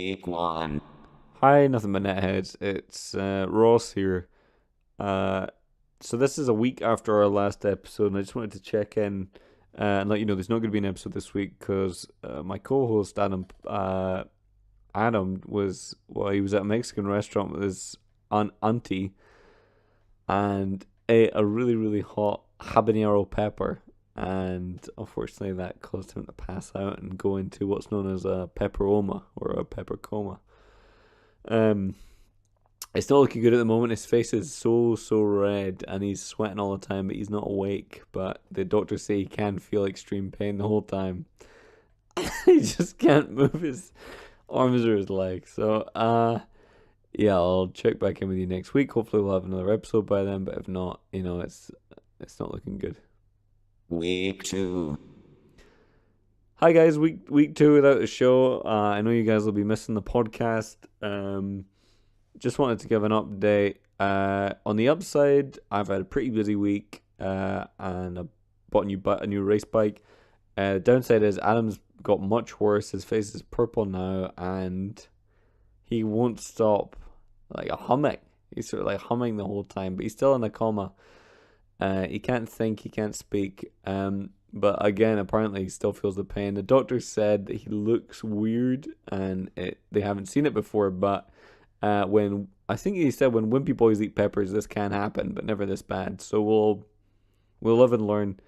Week 1. Hi, NuthinButNet heads. It's Ross here. So this is a week after our last episode, and I just wanted to check in and let you know there's not going to be an episode this week because my co-host Adam he was at a Mexican restaurant with his auntie and ate a really really hot habanero pepper, and unfortunately that caused him to pass out and go into what's known as a pepperoma or a pepper coma. It's not looking good at the moment. His face is so red and he's sweating all the time, but he's not awake. But the doctors say he can feel extreme pain the whole time. He just can't move his arms or his legs. So, yeah, I'll check back in with you next week. Hopefully we'll have another episode by then, but if not, it's not looking good. Week 2. Hi guys, week 2 without a show. I know you guys will be missing the podcast. Just wanted to give an update. On the upside, I've had a pretty busy week, and I bought a new race bike. Downside is Adam's got much worse. His face is purple now, and he won't stop humming. He's sort of like humming the whole time, but he's still in a coma. He can't think, he can't speak. But again, apparently he still feels the pain. The doctor said that he looks weird, and they haven't seen it before. But when wimpy boys eat peppers, this can happen, but never this bad. So we'll live and learn.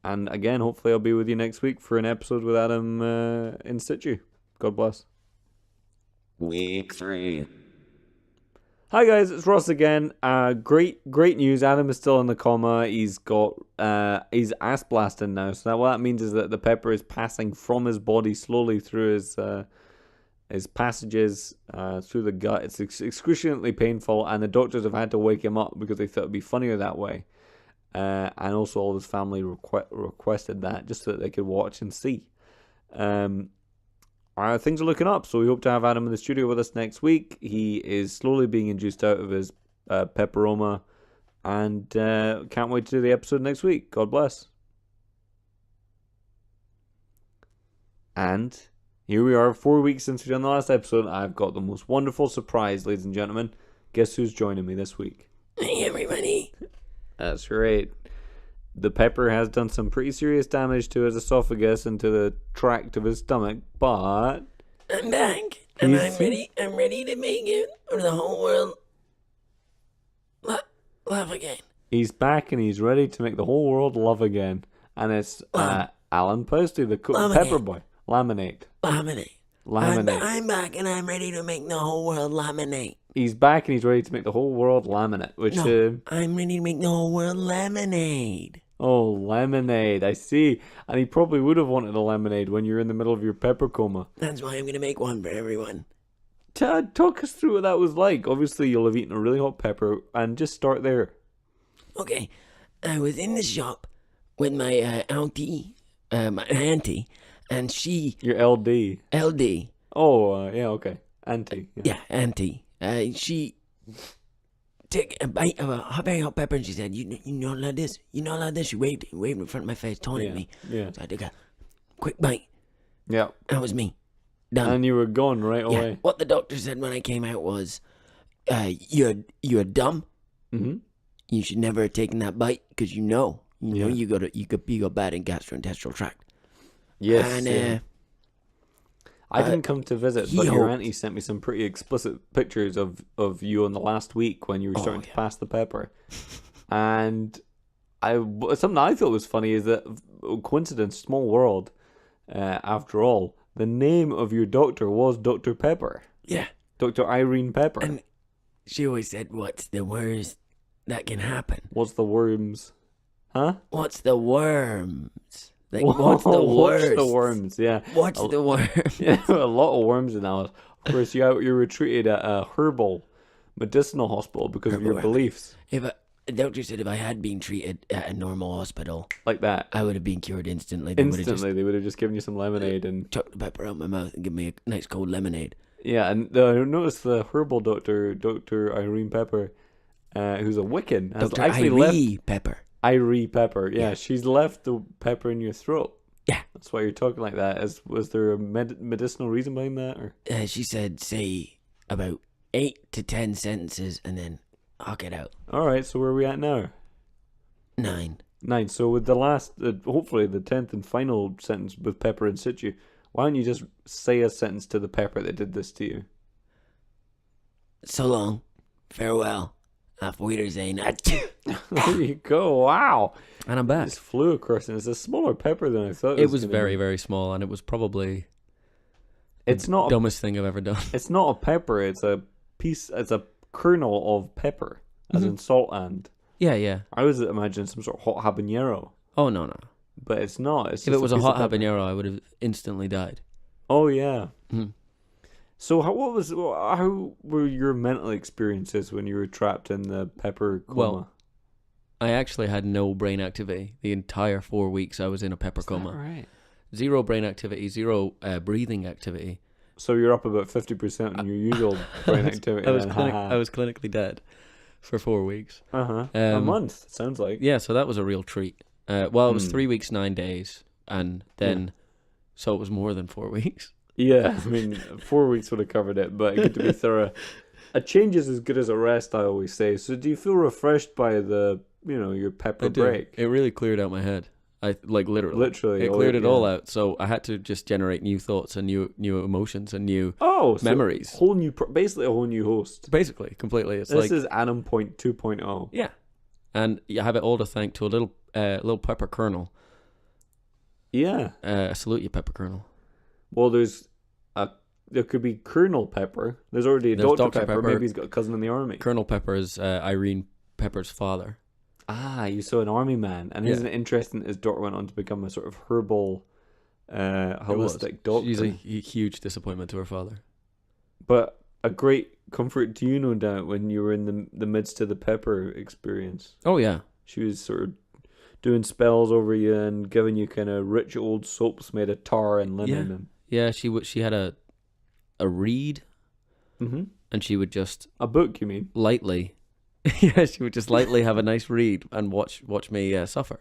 And again, hopefully I'll be with you next week for an episode with Adam in situ. God bless. Week 3. Hi guys, it's Ross again. Great news. Adam is still in the coma. He's ass blasting now. So what that means is that the pepper is passing from his body slowly through his passages through the gut. It's excruciatingly painful, and the doctors have had to wake him up because they thought it'd be funnier that way. And also all his family requested that just so that they could watch and see. Things are looking up, so we hope to have Adam in the studio with us next week. He is slowly being induced out of his pepperoma, and can't wait to do the episode next week. God bless. And here we are, 4 weeks since we've done the last episode. I've got the most wonderful surprise, ladies and gentlemen. Guess who's joining me this week? Hey, everybody. That's right. The pepper has done some pretty serious damage to his esophagus and to the tract of his stomach, but I'm back, and I'm ready to make it for the whole world laugh again. He's back and he's ready to make the whole world love again. And it's Alan Posty, the pepper boy. Laminate. I'm back, and I'm ready to make the whole world laminate. He's back and he's ready to make the whole world laminate. I'm ready to make the whole world lemonade. Oh, lemonade. I see. And he probably would have wanted a lemonade when you're in the middle of your pepper coma. That's why I'm going to make one for everyone. Talk us through what that was like. Obviously, you'll have eaten a really hot pepper, and just start there. Okay. I was in the shop with my auntie, and she... Your LD. LD. Oh, yeah, okay. Auntie. Yeah, auntie. She took a bite of a very hot pepper, and she said, "You not allowed this. You not allowed this." She waved in front of my face, taunting me. Yeah. So I took a quick bite. Yeah. That was me. Done. And you were gone right away. What the doctor said when I came out was, "You're dumb. Mm-hmm. You should never have taken that bite because you got bad in gastrointestinal tract." Yes. And I didn't come to visit, but your auntie sent me some pretty explicit pictures of you on the last week when you were starting to pass the pepper. And something I thought was funny is that, coincidence, small world, after all, the name of your doctor was Dr. Pepper. Yeah. Dr. Irene Pepper. And she always said, "What's the worst that can happen?" What's the worms? Huh? What's the worms? What's the worst? What's the worms? Yeah. What's the worms? Yeah, a lot of worms in Alice. Of course, you were treated at a herbal medicinal hospital because of your beliefs. The doctor said if I had been treated at a normal hospital like that, I would have been cured instantly. They would have just given you some lemonade and chucked the pepper out my mouth and given me a nice cold lemonade. Yeah, and I noticed the herbal doctor, Dr. Irene Pepper, who's a Wiccan, has Dr. actually Irene Pepper. Irene Pepper, yeah, she's left the pepper in your throat. Yeah. That's why you're talking like that. Was there a medicinal reason behind that? Or She said, say about 8 to 10 sentences and then I'll get out. all right, so where are we at now? 9. 9. So with the last, hopefully the 10th and final sentence with Pepper in situ, why don't you just say a sentence to the Pepper that did this to you? So long. Farewell. Auf Wiedersehen. There you go. Wow. And I'm back. Just flew across, and it's a smaller pepper than I thought. It was gonna very, be. very small, and it was probably It's not. dumbest thing I've ever done. It's not a pepper. It's a piece. It's a kernel of pepper, as in salt and. Yeah, yeah. I was imagining some sort of hot habanero, Oh, no, no. but it's not. It's If just it was a piece hot of pepper. habanero, I would have instantly died. Oh yeah. Mhm. So how were your mental experiences when you were trapped in the pepper coma? Well, I actually had no brain activity the entire 4 weeks I was in a pepper Is that coma. right? Zero brain activity, zero breathing activity. So you're up about 50% on your usual brain activity. I was then, I was clinically dead for 4 weeks. A month. It sounds like. Yeah, so that was a real treat. Well, it was Hmm. 3 weeks, 9 days, and then so it was more than 4 weeks. Yeah, I mean, 4 weeks would have covered it, but good to be thorough. A change is as good as a rest, I always say. So do you feel refreshed by your pepper I do. break? It really cleared out my head. I literally. Literally. It cleared it all out, so I had to just generate new thoughts and new emotions and new Oh, so memories. basically a whole new host. Basically, completely. It's This like is Adam Point 2.0. yeah, and you have it all to thank to a little pepper kernel. Yeah. I salute you, pepper kernel. Well, there could be Colonel Pepper. There's already a There's Dr. Dr. Pepper. Pepper. Maybe he's got a cousin in the army. Colonel Pepper is Irene Pepper's father. Ah, you saw an army man. And Yeah. isn't it interesting that his daughter went on to become a sort of herbal, holistic doctor? She's a huge disappointment to her father. But a great comfort to you, no doubt, when you were in the midst of the Pepper experience. Oh yeah, She was sort of doing spells over you and giving you kind of rich old soaps made of tar and linen. yeah. She had a reed, Mm-hmm. and she would just A book, you mean? lightly, yeah, she would just lightly have a nice read and watch me suffer.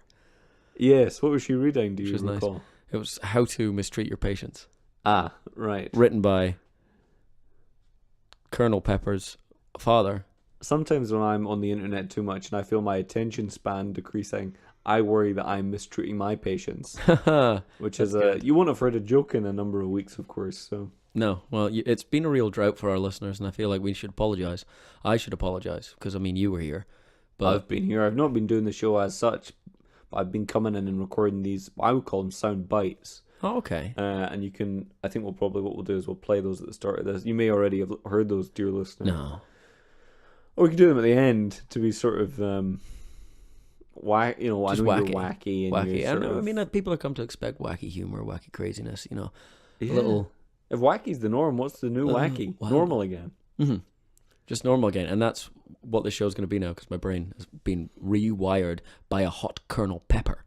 Yes. What was she reading, do Which you was nice. recall? It was How to Mistreat Your Patients, Ah, right. written by Colonel Pepper's father. Sometimes when I'm on the internet too much and I feel my attention span decreasing, I worry that I'm mistreating my patients, which is good. you won't have heard a joke in a number of weeks, of course. So No, well, it's been a real drought for our listeners, and I feel like we should apologize. I should apologize because I mean you were here, but I've been here. I've not been doing the show as such, but I've been coming in and recording these. I would call them sound bites. oh, okay. And you can. I think what we'll do is we'll play those at the start of this. You may already have heard those, dear listener. No, Or we can do them at the end to be sort of whack. You know, Just I know wacky. you're wacky and wacky. you're I sort know. I of- mean, people have come to expect wacky humor, wacky craziness. You know, yeah. a little. If wacky's the norm, what's the new wacky? wild. Normal again. Just normal again, and that's what this show's going to be now because my brain has been rewired by a hot Colonel Pepper.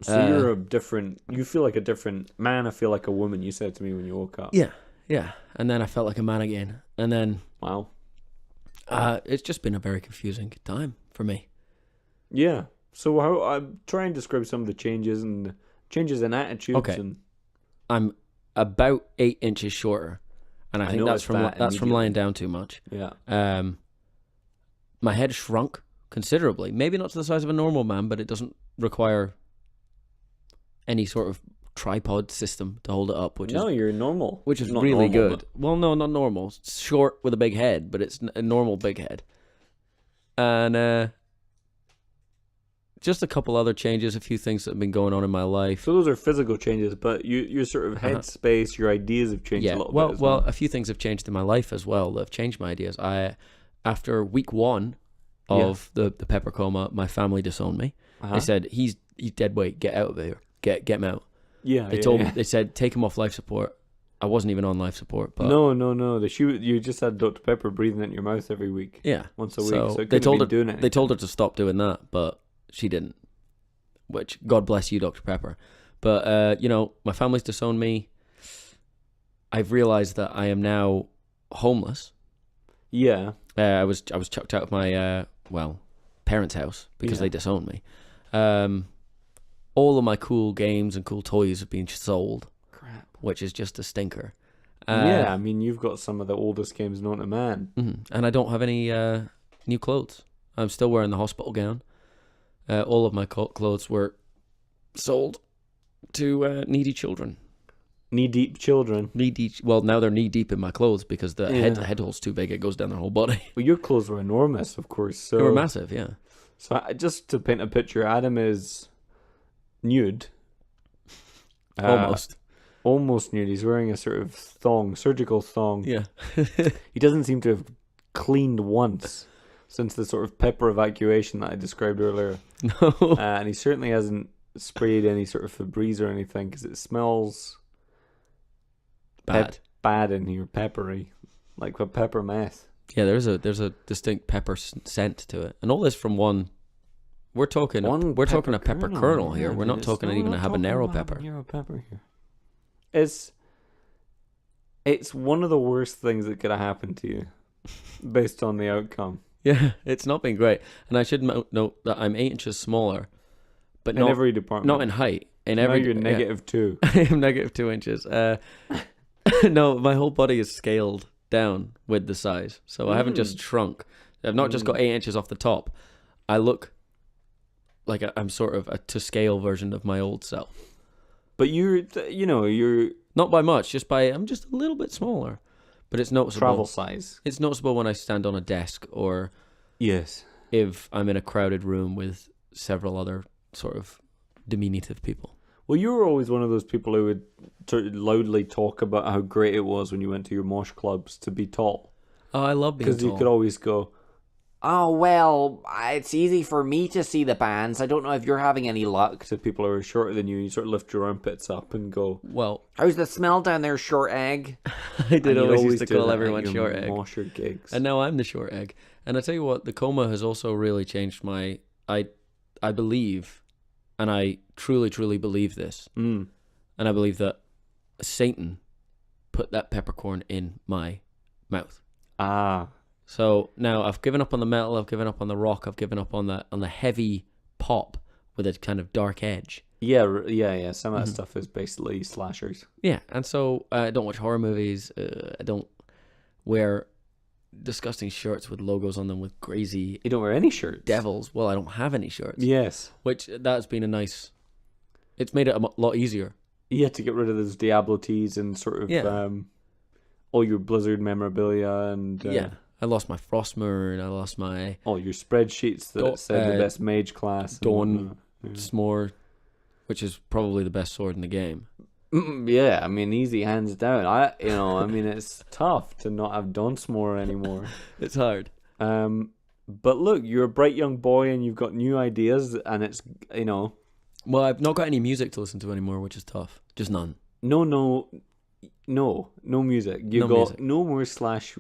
So you're a different. You feel like a different man. I feel like a woman. You said to me when you woke up. Yeah, yeah. And then I felt like a man again, and then Wow. it's just been a very confusing time for me. Yeah. So how I try and describe some of the changes and changes in attitudes. Okay. And I'm about 8 inches shorter, and I think that's noticed from that that's from lying immediately. down too much. yeah. My head shrunk considerably. Maybe not to the size of a normal man, but it doesn't require any sort of tripod system to hold it up, which No, is you're normal. which is Not really normal, good. Well, no, not normal. It's short with a big head, but it's a normal big head. And just a couple other changes, a few things that have been going on in my life. So those are physical changes, but your sort of head space, your ideas have changed a little bit. As well, a few things have changed in my life as well that have changed my ideas. After week 1 of the pepper coma, my family disowned me. Uh-huh. They said he's dead weight. Get out of here. Get him out. Yeah. They told me. They said take him off life support. I wasn't even on life support, but No. You just had Dr. Pepper breathing in your mouth every week, yeah, once a week. So So it they couldn't told have her been doing it. they told her to stop doing that, but she didn't. Which God bless you, Dr. Pepper. But my family's disowned me. I've realized that I am now homeless. Yeah. I was chucked out of my parents' house because Yeah. they disowned me. all of my cool games and cool toys have been sold, Crap. which is just a stinker. Yeah, I mean, you've got some of the oldest games known to man. And I don't have any new clothes. I'm still wearing the hospital gown. All of my clothes were sold to needy children. Knee-deep children. Well, now they're knee-deep in my clothes because the head hole's too big. It goes down their whole body. Well, your clothes were enormous, of course. So, They were massive, yeah. So just to paint a picture, Adam is nude. Almost. Almost nude. He's wearing a sort of thong, surgical thong. Yeah. He doesn't seem to have cleaned once since the sort of pepper evacuation that I described earlier. No. And he certainly hasn't sprayed any sort of Febreze or anything because it smells bad in here, peppery, like a pepper mess. Yeah, there's a distinct pepper scent to it, and all this from one. We're talking a pepper kernel here. We're not talking even a habanero pepper. Habanero pepper here. It's one of the worst things that could have happened to you, based on the outcome. Yeah, it's not been great, and I should note that I'm 8 inches smaller, but In every department, not in height. In now every, you're -2. I am -2 inches. No, my whole body is scaled down with the size, so I haven't just shrunk. I've not just got 8 inches off the top. I look like I'm sort of a to scale version of my old self. But you're Not by much, I'm just a little bit smaller, but it's noticeable. travel size. It's noticeable when I stand on a desk or Yes. if I'm in a crowded room with several other sort of diminutive people. Well, you were always one of those people who would loudly talk about how great it was when you went to your mosh clubs to be tall. Oh, I love being tall. Because you could always go, oh, well, it's easy for me to see the bands. I don't know if you're having any luck. To people who are shorter than you, you sort of lift your armpits up and go, well, how's the smell down there, short egg? I did always used to do call that everyone at your short egg. mosher gigs. And now I'm the short egg. And I tell you what, the Coma has also really changed I believe, and I truly, truly believe this, and I believe that Satan put that peppercorn in my mouth. Ah. So now I've given up on the metal, I've given up on the rock, I've given up on the heavy pop with a kind of dark edge. Yeah. Some of that stuff is basically slashers. Yeah, and so I don't watch horror movies. I don't wear disgusting shirts with logos on them with crazy. You don't wear any shirts. Devils. Well, I don't have any shirts. Yes. Which that's been a nice. It's made it a lot easier. Yeah, to get rid of those Diablo tees and sort of all your Blizzard memorabilia and I lost my Frostmourne. I lost my all your spreadsheets that said the best mage class. Dawn S'more, which is probably the best sword in the game. Yeah, I mean, easy hands down. I mean, it's tough to not have Donsmore anymore. It's hard. But look, you're a bright young boy and you've got new ideas, and it's Well, I've not got any music to listen to anymore, which is tough. Just none. No music. You No got music. no more slash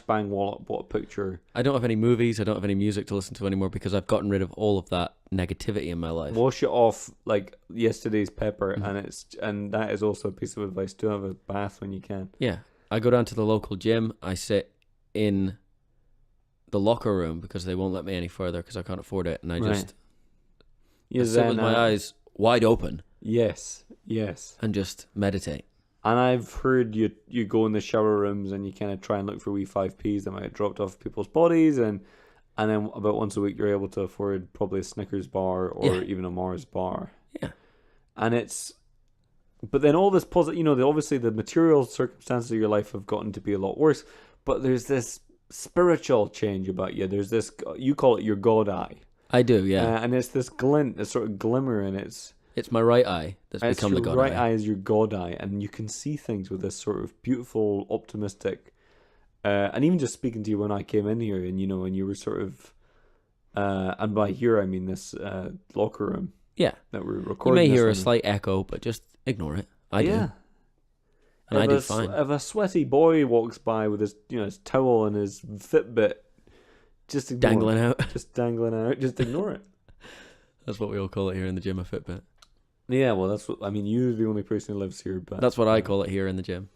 bang wallop what picture. I don't have any movies. I don't have any music to listen to anymore because I've gotten rid of all of that negativity in my life. Wash it off like yesterday's pepper, and that is also a piece of advice. Do have a bath when you can. Yeah, I go down to the local gym. I sit in the locker room because they won't let me any further because I can't afford it, and I just I sit with my eyes wide open. Yes. And just meditate. And I've heard you go in the shower rooms and you kind of try and look for wee 5p's that might have dropped off people's bodies, and then about once a week you're able to afford probably a Snickers bar or even a Mars bar. Yeah. And but then all this positive, obviously the material circumstances of your life have gotten to be a lot worse, but there's this spiritual change about you. There's this, you call it your God eye. I do, yeah. And it's this glint, this sort of glimmer, and it's my right eye that's become the God your right eye. eye is your God eye, and you can see things with this sort of beautiful, optimistic. And even just speaking to you when I came in here, and and you were sort of, and by here I mean this locker room. Yeah, that we're you recording. may hear a slight echo, but just ignore it. I do, and I do fine. If a sweaty boy walks by with his his towel and his Fitbit, just ignore dangling it. out, just ignore it. That's what we all call it here in the gym, a Fitbit. Yeah, well, that's what I mean. You're the only person who lives here, but that's what I call it here in the gym.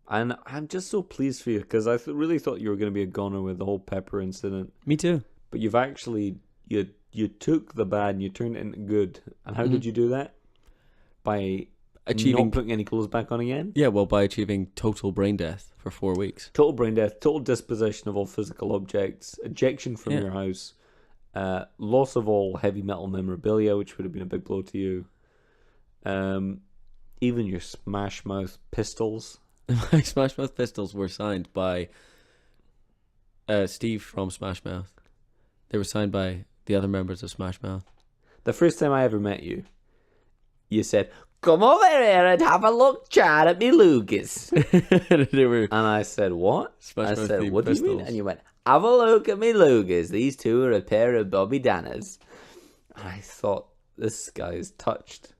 And I'm just so pleased for you because I really thought you were going to be a goner with the whole pepper incident. Me too. But you've actually you took the bad and you turned it into good. And how did you do that? By Achieving not putting any clothes back on again? Yeah, well, by achieving total brain death for 4 weeks. Total brain death, total dispossession of all physical objects, ejection from your house, loss of all heavy metal memorabilia, which would have been a big blow to you. Even your Smash Mouth pistols. My Smash Mouth pistols were signed by Steve from Smash Mouth. They were signed by the other members of Smash Mouth. The first time I ever met you, you said, "Come over here and have a look, Chad, at me Lucas." They were And I said, "What?" Smash I Mouth said, themed "What do you mean?" pistols. And you went, "Have a look at me Lucas. These two are a pair of Bobby Danners." And I thought, this guy is touched.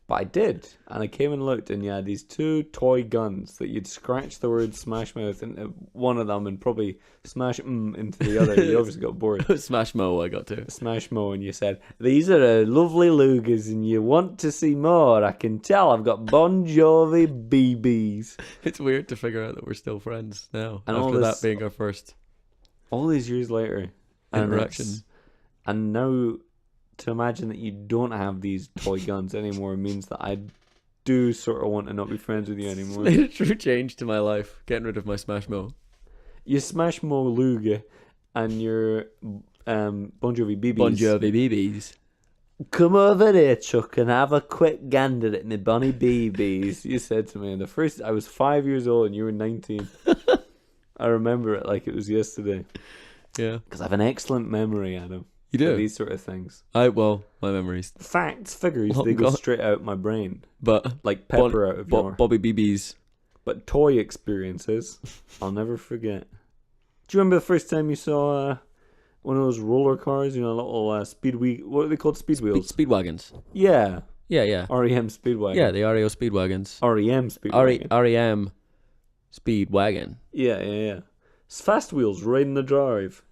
But I did. And I came and looked, and you had these two toy guns that you'd scratch the word Smash Mouth into one of them and probably smash into the other. You obviously got bored. Smash Mo, I got to. Smash Mo, and you said, "These are a lovely Lugas, and you want to see more. I can tell. I've got Bon Jovi BBs." It's weird to figure out that we're still friends now. And all after this- that being our first All these years later, and interaction. and now to imagine that you don't have these toy guns anymore means that I do sort of want to not be friends with you anymore. Made a true change to my life, getting rid of my Smash Mo. You Smash Mo Luga and your Bon Jovi BBs. Bon Jovi BBs. "Come over here, Chuck, and have a quick gander at me Bonnie BBs," you said to me. And I was 5 years old and you were 19. I remember it like it was yesterday. Yeah. Because I have an excellent memory, Adam. You For do? these sort of things. Well, my memories. Facts, figures, Oh, they go God. straight out my brain. But Like pepper out of your... Bobby BBs. But toy experiences, I'll never forget. Do you remember the first time you saw one of those roller cars? You know, little what are they called? Speed wheels? Speedwagons. Yeah. Yeah. REM Speedwagon. Yeah, the REO Speedwagons. REM Speedwagon. REM Speedwagon. Yeah. It's fast wheels riding the drive.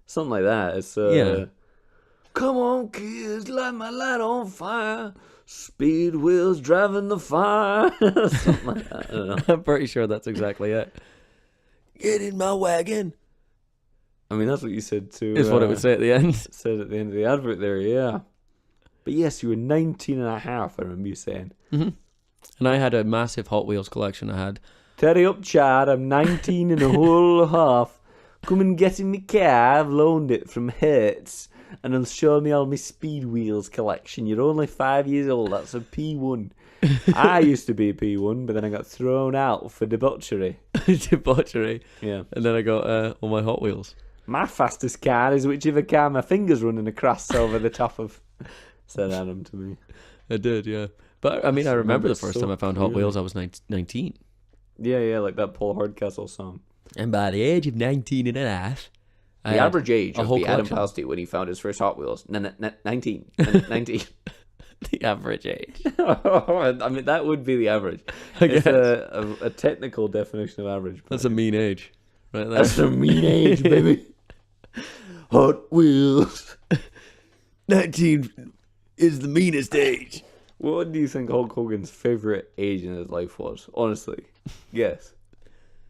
Something like that. It's Yeah. "Come on, kids, light my light on fire. Speed wheels driving the fire." Something like that. I don't know. I'm pretty sure that's exactly it. Get in my wagon. I mean, that's what you said too. Is what it would say at the end. Said at the end of the advert there, yeah. But yes, you were 19 and a half, I remember you saying. Mm-hmm. And I had a massive Hot Wheels collection. I had. "Terry up, Chad, I'm 19 and a whole half. Come and get in me car, I've loaned it from Hertz. And I'll show me all my Speed Wheels collection. You're only 5 years old, that's a P1. I used to be a P1, but then I got thrown out for debauchery. Debauchery. Yeah. And then I got all my Hot Wheels. "My fastest car is whichever car my finger's running across over the top of," said Adam to me. I did, yeah. But I mean, I remember the first so time I found Hot clearly. Wheels, I was 19. Yeah, like that Paul Hardcastle song. And by the age of 19 and a half, The average age a of whole the Adam collection. Palsty when he found his first Hot Wheels, 19. 19. The average age. I mean, that would be the average. I It's guess. a technical definition of average. but- That's a mean age. Right there. That's a mean age, baby. Hot Wheels. 19 is the meanest age. What do you think Hulk Hogan's favorite age in his life was? Honestly, yes.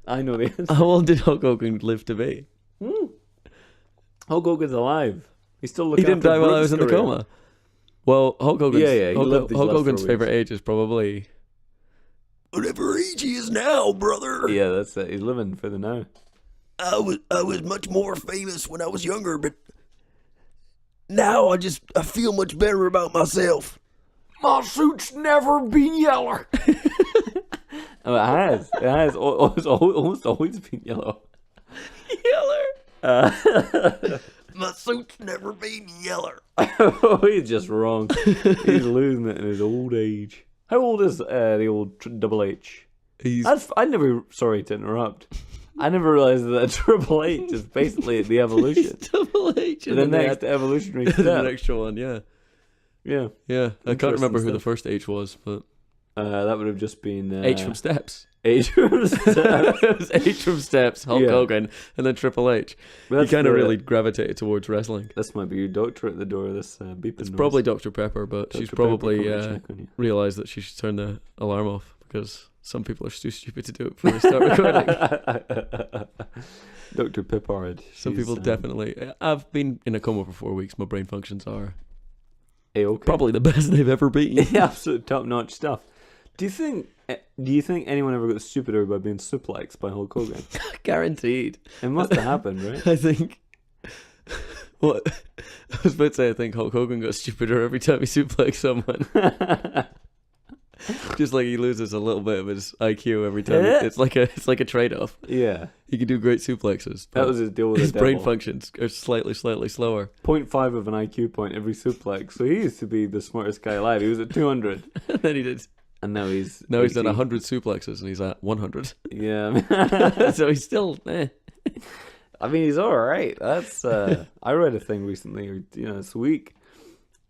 I know the answer. How old did Hulk Hogan live to be? Hulk Hogan's alive. He's still He looking didn't after die while I Brooks' was in the career. coma. Well, Hulk Hogan's, Yeah, he lived these Hulk last Hogan's 4 favorite weeks. age is probably whatever age he is now, brother. Yeah, that's it. He's living for the now. I was much more famous when I was younger, but now I feel much better about myself. My suit's never been yeller. Oh, it has. It has. It's almost always been yellow. Yeller. My suit's never been yeller. He's just wrong. He's losing it in his old age. How old is the old Double H? I never. Sorry to interrupt. I never realized that Triple H is basically the evolution. Double H. The next evolutionary the step. next one, yeah. Yeah. Yeah. I can't remember who stuff. the first H was, but That would have just been H from Steps. H from Steps. It was H from Steps, Hulk Yeah. Hogan, and then Triple H. He That's kind of the- really gravitated towards wrestling. This might be your doctor at the door. This beeping. It's noise. probably Dr. Pepper, but Dr. she's Pepper probably coming to check on you. realised that she should turn the alarm off because some people are too stupid to do it before they start recording. Dr. Pippard. Some people definitely. I've been in a coma for 4 weeks. My brain functions are A-okay. probably the best they've ever been. Yeah, absolute top-notch stuff. Do you think anyone ever got stupider by being suplexed by Hulk Hogan? Guaranteed. It must have happened, right? I think. What I was about to say, I think Hulk Hogan got stupider every time he suplexed someone. Just like he loses a little bit of his IQ every time. It's like a trade-off. Yeah. He can do great suplexes. That was his deal with his the brain devil. functions are slightly slower. 0.5 of an IQ point every suplex. So he used to be the smartest guy alive. He was at 200. And then he did. And now he's Now he's done 80. 100 suplexes and he's at 100. Yeah. So he's still. I mean, he's all right. That's. I read a thing recently, or this week,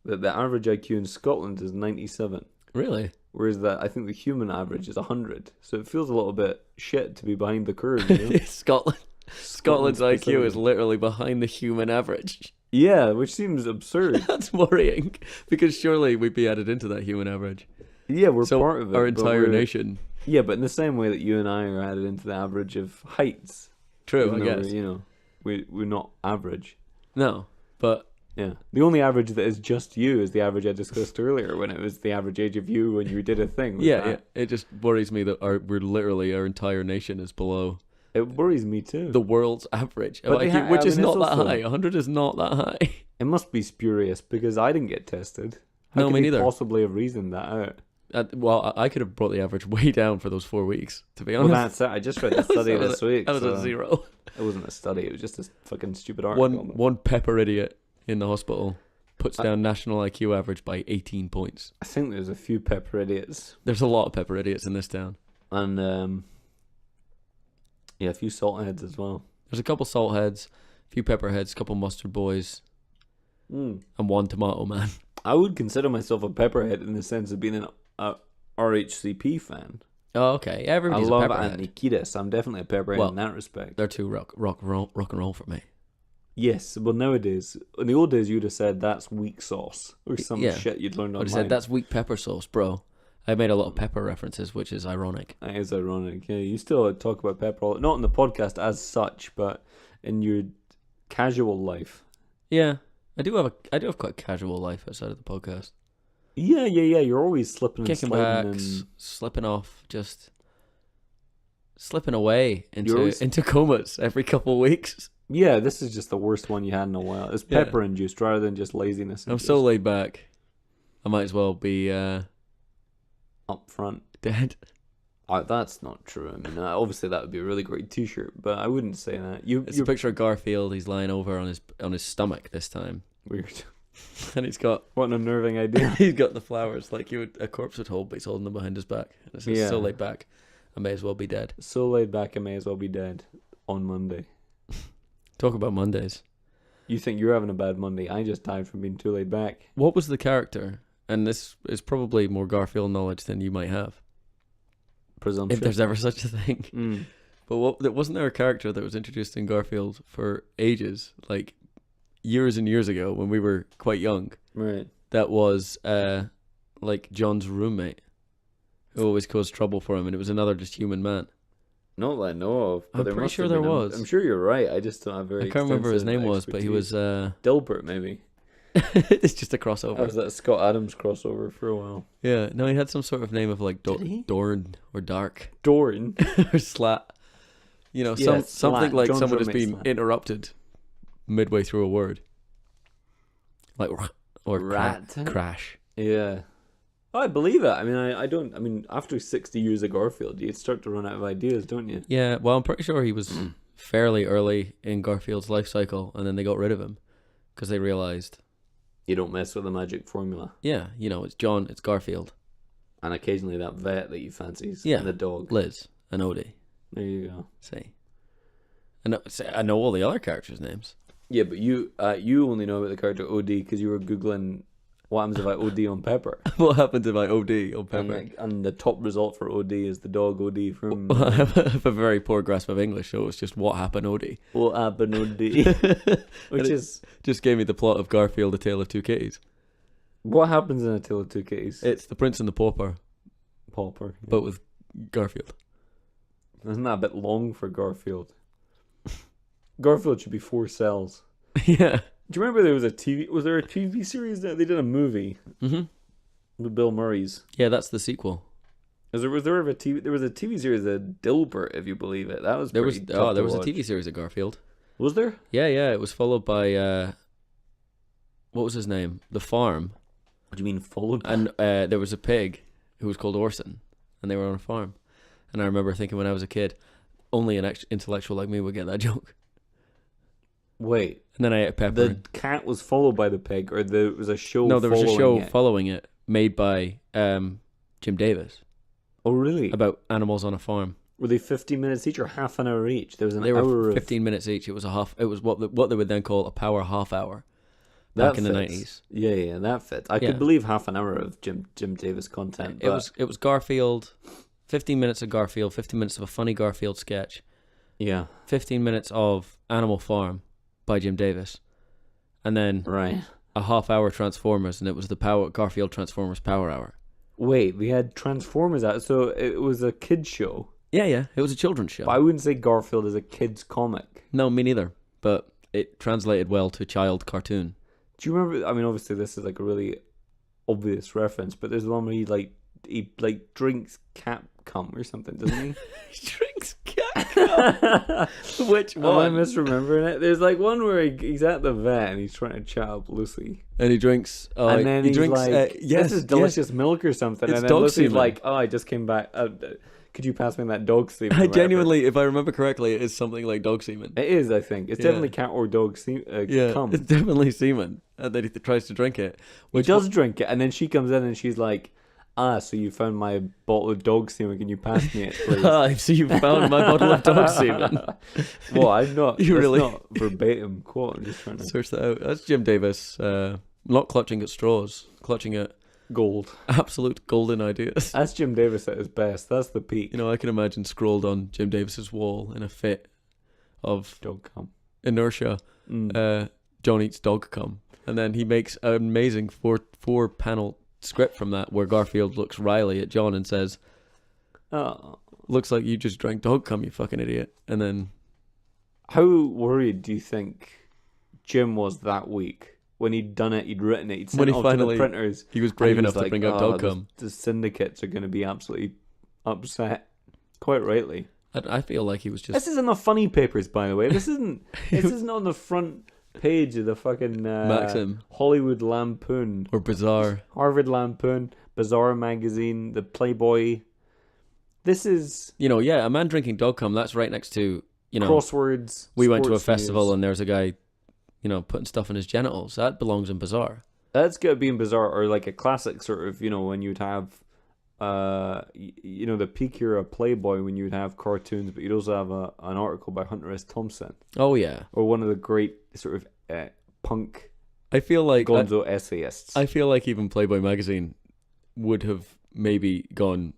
that the average IQ in Scotland is 97, Really? whereas I think the human average is 100. So it feels a little bit shit to be behind the curve. You know? Scotland's IQ is specifically. literally behind the human average. Yeah, which seems absurd. That's worrying because surely we'd be added into that human average. Yeah, we're So part of it. our but entire we're- nation. Yeah, but in the same way that you and I are added into the average of heights. True, even I though guess. we're not average. No, but Yeah. The only average that is just you is the average I discussed earlier when it was the average age of you when you did a thing. Was yeah, that. it just worries me that our entire nation is below It worries me too. the world's average of But they IQ, which is it's not that also- high. 100 is not that high. It must be spurious because I didn't get tested. How No, could me they neither. possibly have reasoned that out? Well, I could have brought the average way down for those 4 weeks, to be Well, honest. that's it. I just read the study this week. I was so at 0. It wasn't a study. It was just a fucking stupid article. One pepper idiot in the hospital puts down national IQ average by 18 points. I think there's a few pepper idiots. There's a lot of pepper idiots in this town. And, a few salt heads as well. There's a couple salt heads, a few pepper heads, a couple mustard boys, Mm. and one tomato man. I would consider myself a pepperhead in the sense of being a RHCP fan. Oh, okay. Everybody's I love a pepperhead. Anthony Kiedis. I'm definitely a pepperhead Well, in that respect. They're too rock and roll for me. Yes, well nowadays, in the old days, you'd have said that's weak sauce or some Yeah. shit you'd learned I online. would have said that's weak pepper sauce, bro. I made a lot of pepper references, which is ironic. That is ironic. Yeah, you still talk about pepper, not in the podcast as such, but in your casual life. Yeah, I do have quite a casual life outside of the podcast. Yeah. You're always slipping and Kicking sliding backs, and slipping off, just slipping away You're always- into comas every couple of weeks. yeah. This is just the worst one you had in a while. It's Yeah. pepper induced rather than just laziness. I'm so laid back. I might as well be up front. dead. That's not true. I mean, obviously that would be a really great T-shirt, but I wouldn't say that. It's a You're picture of Garfield. He's lying over on his stomach this time, weird. and he's got What an unnerving idea. he's got the flowers like a corpse would hold, but he's holding them behind his back. And it's Yeah. so laid back. I may as well be dead. So laid back, I may as well be dead on Monday. Talk about Mondays. You think you're having a bad Monday? I just died from being too laid back. What was the character? And this is probably more Garfield knowledge than you might have, Presumption. if there's ever such a thing. Mm. But wasn't there a character that was introduced in Garfield for ages, like years and years ago when we were quite young? Right. That was like John's roommate, who always caused trouble for him, and it was another just human man. Not that I know of. But I'm there pretty must sure have there been. was. I'm sure you're right. I just don't have very. I can't remember his extensive name was, but he was. Dilbert, maybe. It's just a crossover. That was that Scott Adams crossover for a while. Yeah, no, he had some sort of name of like Did he? Dorn or Dark Doran. or Slat. You know, Yeah, something Slat. like John's someone has roommate been Slat. interrupted midway through a word, like or Rat. crash. Yeah. Oh, I believe it. I mean, I don't. I mean, after 60 years of Garfield, you start to run out of ideas, don't you? Yeah, well, I'm pretty sure he was fairly early in Garfield's life cycle, and then they got rid of him because they realized, You don't mess with the magic formula. yeah, you know, it's John, it's Garfield, And occasionally that vet that you fancies. Yeah. And the dog. Liz, and Odie. There you go. See, I know all the other characters' names. Yeah, but you only know about the character OD because you were Googling what happens if I OD on Pepper. What happens if I OD on Pepper? And the top result for OD is the dog OD from Well, I have a very poor grasp of English, so it's just what happened, Odie. What happened OD. Which is Just gave me the plot of Garfield: A Tale of Two Kitties. what happens in A Tale of Two Kitties. It's the Prince and the Pauper, Pauper. but with Garfield. Isn't that a bit long for Garfield? Garfield should be 4 cells. Yeah. Do you remember there was a TV? Was there a TV series that they did a movie with Bill Murray's? Yeah, that's the sequel. Was there ever a TV? There was a TV series, Dilbert, if you believe it. That was There was pretty tough to a watch. TV series of Garfield. Was there? Yeah. It was followed by what was his name? The Farm. What do you mean followed? And there was a pig who was called Orson, and they were on a farm. And I remember thinking when I was a kid, only an intellectual like me would get that joke. Wait, And then I ate a pepper. the cat was followed by the pig, or there was a show? No, there was a show it? following it made by Jim Davis Oh, really? about animals on a farm. Were they 15 minutes each or half an hour each? There was an They hour were of 15 minutes each. It was a half. It was what they would then call a power half hour that back in the fits. 90s. Yeah, that fits. I Yeah. could believe half an hour of Jim Davis content. It was Garfield, 15 minutes of Garfield, 15 minutes of a funny Garfield sketch, yeah, 15 minutes of Animal Farm by Jim Davis, and then right. a half hour Transformers, and it was the Garfield Transformers Power Hour. Wait, we had Transformers out, so it was a kids show. Yeah, it was a children's show. But I wouldn't say Garfield is a kids comic. No, me neither. But it translated well to child cartoon. Do you remember? I mean, obviously this is like a really obvious reference, but there's the one where he drinks cat cum or something, doesn't he? He drinks cat. Which Am I misremembering it? There's like one where he's at the vet and he's trying to chat up Lucy, And he drinks. and then he he's drinks. like, yes, "This is delicious milk or something." It's And then dog Lucy's semen. like, "Oh, I just came back. Could you pass me that dog semen?" or I whatever?" genuinely, if I remember correctly, it is something like dog semen. It is. I think it's Yeah. definitely cat or dog Yeah, cum. it's definitely semen. And then he tries to drink it. He does drink it, and then she comes in and she's like, so you found my bottle of dog semen, can you pass me it, please?" So you found my bottle of dog semen. Well, I'm not. You that's really- not verbatim quote. I'm just trying to Search that out. That's Jim Davis. Not clutching at straws, clutching at gold. absolute golden ideas. That's Jim Davis at his best. That's the peak. You know, I can imagine scrolled on Jim Davis's wall in a fit of Dog cum. inertia. John eats dog cum, and then he makes an amazing four panel script from that where Garfield looks wryly at John and says, Oh. "Looks like you just drank dog cum, you fucking idiot." And then How worried do you think Jim was that week when he'd done it? He'd written it. He'd sent When it he off to finally- the printers. he was brave and enough to like, bring out dog cum. The syndicates are going to be absolutely upset. Quite rightly. I feel like he was just This isn't the funny papers, by the way. This isn't. This isn't on the front page of the fucking Maxim Hollywood Lampoon, or bizarre. Harvard Lampoon, Bazaar magazine, the Playboy. This is A man drinking dog cum. That's right next to crosswords. We went to a sports festival news. and there's a guy, putting stuff in his genitals. That belongs in Bazaar. That's got to be in Bazaar, or like a classic sort of, when you'd have, the peak era Playboy, when you'd have cartoons, but you'd also have an article by Hunter S. Thompson, Oh yeah, or one of the great sort of punk I feel like gonzo essayists. I feel like even Playboy magazine would have maybe gone,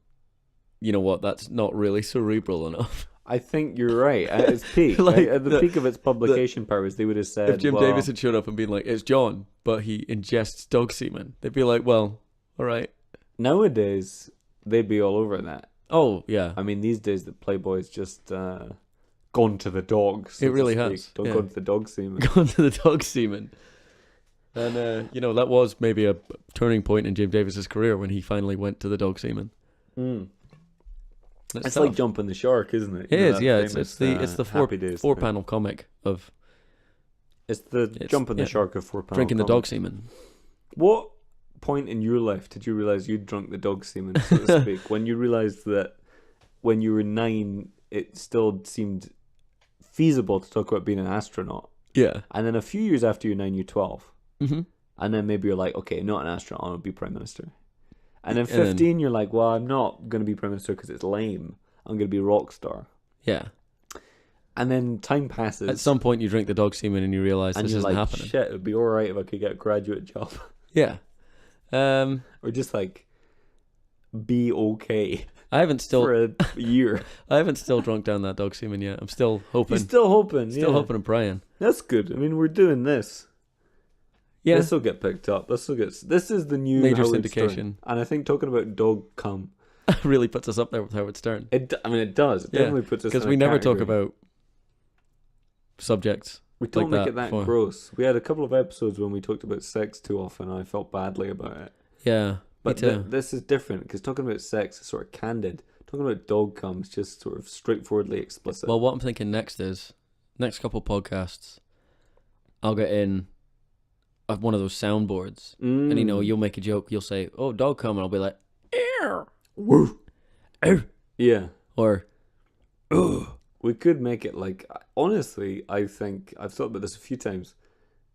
you know what? That's not really cerebral enough. I think you're right. At its peak, Like, at the peak of its publication powers, they would have said, If Jim well, Davis had showed up and been like, "It's John, but he ingests dog semen," they'd be like, "Well, all right." nowadays, they'd be all over that. Oh yeah, I mean, these days, the Playboy's just gone to the dogs. It really has, Don't yeah. go to the dog semen. gone to the dog semen. And that was maybe a turning point in Jim Davis's career when he finally went to the dog semen. Mm. It's It's tough. like jumping the shark, isn't it? It is, that yeah. famous, It's the Happy Days four thing. panel comic of It's the jumping the yeah, shark of 4 panel. drinking the comic. dog semen. What point in your life did you realize you'd drunk the dog semen, so to speak? When you realized that when you were 9, it still seemed feasible to talk about being an astronaut, Yeah. and then a few years after you're 9, you're 12, Mm-hmm. and then maybe you're like, okay, not an astronaut, I want to be prime minister. And then And then- 15, you're like, well, I'm not going to be prime minister because it's lame. I'm going to be a rock star. Yeah. And then time passes. At some point, you drink the dog semen and you realize and this you're isn't like, happening. shit, it'd be all right if I could get a graduate job. Yeah. Or just like be okay I haven't still for a year. I haven't still drunk down that dog semen yet. I'm still hoping. You're still hoping. Still yeah. hoping and praying. That's good. I mean, we're doing this. Yeah. This will get picked up. This is the new Major Howard Stern. syndication. And I think talking about dog cum, really puts us up there with Howard Stern. I mean, it does. It definitely puts us in because a we never talk category. about subjects. We don't like make it that before. gross. We had a couple of episodes when we talked about sex too often, and I felt badly about it. Yeah, But me too. this is different, because talking about sex is sort of candid. Talking about dog cum is just sort of straightforwardly explicit. Well, what I'm thinking next is, next couple podcasts, I'll get in one of those soundboards, and you'll make a joke. You'll say, "Oh, dog cum," and I'll be like, "Ew, woo, yeah." or "Ugh." We could make it like, honestly, I think, I've thought about this a few times.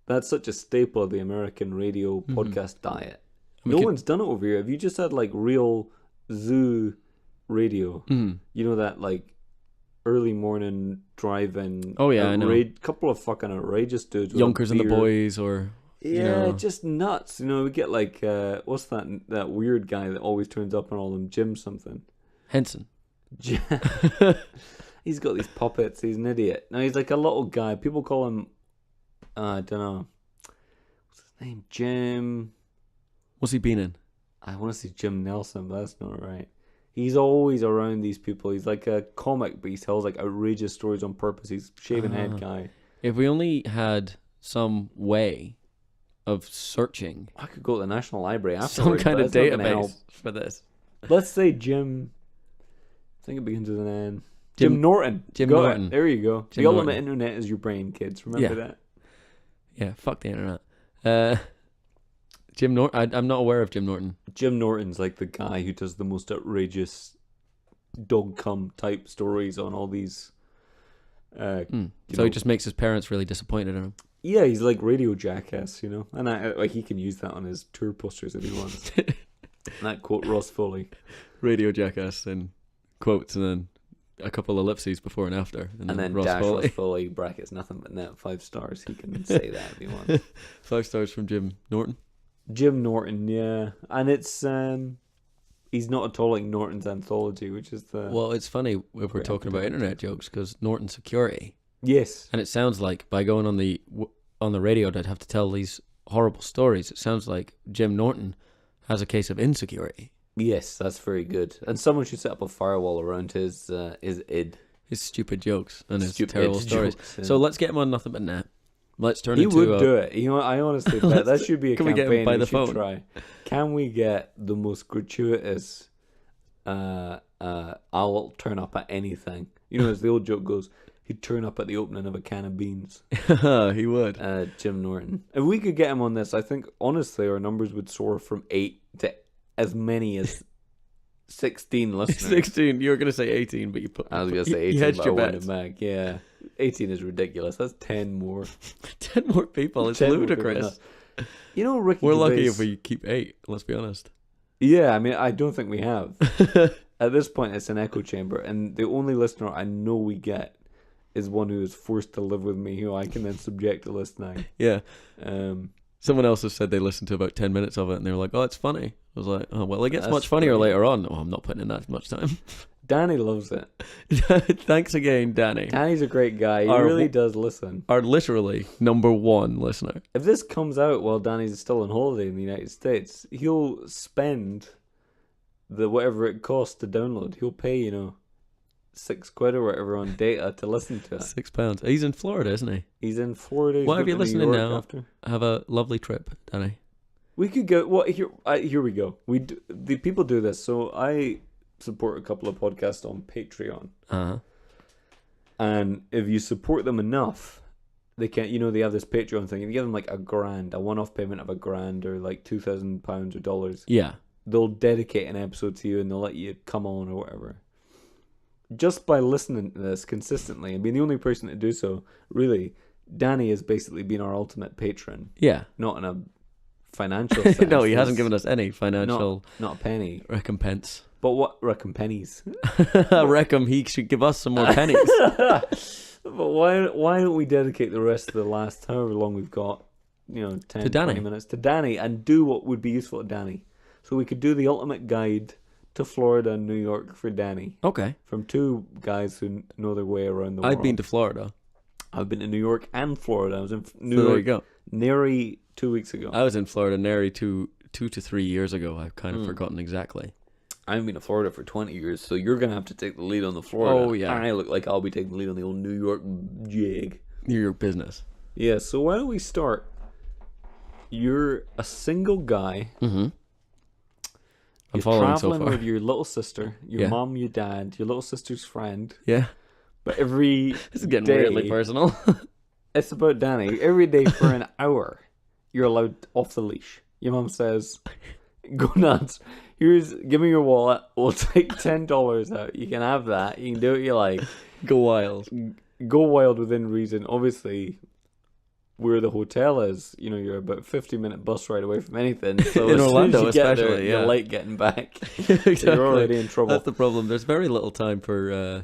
That's such a staple of the American radio podcast diet. We No could- one's done it over here. Have you just had like real zoo radio? Mhm. You know, that like early morning drive-in. Oh, yeah, I know. Couple of fucking outrageous dudes. with a Yonkers and the beard. Boys, or Yeah, just nuts. You know, we get like, what's that weird guy that always turns up on all them, Jim something. Henson. He's got these puppets. He's an idiot. No, he's like a little guy. People call him, I don't know. What's his name? Jim. What's he been in? I want to say Jim Nelson, but that's not right. He's always around these people. He's like a comic, but he tells like outrageous stories on purpose. He's shaven head guy. If we only had some way of searching I could go to the National Library some afterwards. kind but of that's not gonna help. database for this. Let's say Jim. I think it begins with an N. Jim Norton. Jim Got Norton. It. There you go. Jim The ultimate Norton. internet is your brain, kids. Remember that? Yeah, fuck the internet. Jim Norton. I'm not aware of Jim Norton. Jim Norton's like the guy who does the most outrageous dog cum type stories on all these. So he just makes his parents really disappointed in him. Yeah, he's like Radio Jackass, you know, and like he can use that on his tour posters if he wants. And that quote Ross Foley. Radio Jackass and quotes, and then a couple of ellipses before and after, and then Ross dash Foley. Ross Foley brackets nothing but net 5 stars. He can say that if he wants. 5 stars from Jim Norton. Jim Norton, yeah, and it's he's not at all like Norton's Anthology, which is the Well, it's funny if we're Great talking about academic internet jokes, because Norton Security, yes, and it sounds like by going on the radio, I'd have to tell these horrible stories. It sounds like Jim Norton has a case of insecurity. yes, that's very good. And someone should set up a firewall around his id. His stupid jokes and his Stupid terrible stories. jokes, yeah. So let's get him on Nothing But Net. Let's turn He into would do it. You know, I honestly bet that should be a Can we campaign. get him by we the should phone? Try. Can we get the most gratuitous? I'll turn up at anything. You know, as the old joke goes, he'd turn up at the opening of a can of beans. He would. Jim Norton. If we could get him on this, I think honestly our numbers would soar from 8 to as many as 16 listeners. 16. You were going to say 18, but you put. I was going to say 18, You hedged but I your wanted bets. back. Yeah, 18 is ridiculous. That's 10 more. 10 more people. It's 10 more people, ludicrous. no. You know, Ricky We're lucky Gervais- if we keep 8. Let's be honest. Yeah, I mean, I don't think we have. At this point, it's an echo chamber, and the only listener I know we get is one who is forced to live with me, who I can then subject to listening. Yeah. Um, Someone else has said they listened to about 10 minutes of it and they were like, "Oh, it's funny." I was like, "Oh, well, it gets That's much funnier funny. later on." Oh, I'm not putting in that much time. Danny loves it. Thanks again, Danny. Danny's a great guy. He Our- really does listen. Our literally number 1 listener. If this comes out while Danny's still on holiday in the United States, he'll spend the whatever it costs to download. He'll pay, you know, £6 or whatever on data to listen to it. £6. He's in Florida, isn't he? He's in Florida. He's What have going you to New listening York now? After. Have a lovely trip, Danny. We could go. Well, here we go. The people do this. So I support a couple of podcasts on Patreon, Uh-huh. and if you support them enough, they can. You know, they have this Patreon thing. If you give them like $1,000, a one-off payment of $1,000, or like £2,000 or dollars, Yeah. they'll dedicate an episode to you and they'll let you come on or whatever. Just by listening to this consistently and being the only person to do so, really, Danny has basically been our ultimate patron. Yeah. Not in a financial sense. No, he hasn't given us any financial Not a penny. recompense. But what pennies? I reckon he should give us some more pennies. But why don't we dedicate the rest of the last however long we've got, 10, To Danny. 20 minutes to Danny and do what would be useful to Danny. So we could do the ultimate guide to Florida and New York for Danny. Okay. From two guys who know their way around the world. I've been to Florida. I've been to New York and Florida. I was in New So York there you go. nearly 2 weeks ago. I was in Florida nearly 2 to 3 years ago. I've kind of forgotten exactly. I've been to Florida for 20 years, so you're going to have to take the lead on the Florida. Oh, yeah. I look like I'll be taking the lead on the old New York jig. New York business. Yeah, so why don't we start? You're a single guy. Mm-hmm. I'm You're following so traveling far. with your little sister, your Yeah. mom, your dad, your little sister's friend. Yeah. But every This is getting day, weirdly personal. it's about Danny. Every day for an hour, you're allowed off the leash. Your mom says, go nuts. Give me your wallet. We'll take $10 out. You can have that. You can do what you like. Go wild. Go wild within reason. Obviously, where the hotel is, you're about a 50-minute bus ride away from anything. So In as Orlando, soon as you get there, especially, yeah. you're late getting back. Exactly. You're already in trouble. That's the problem. There's very little time for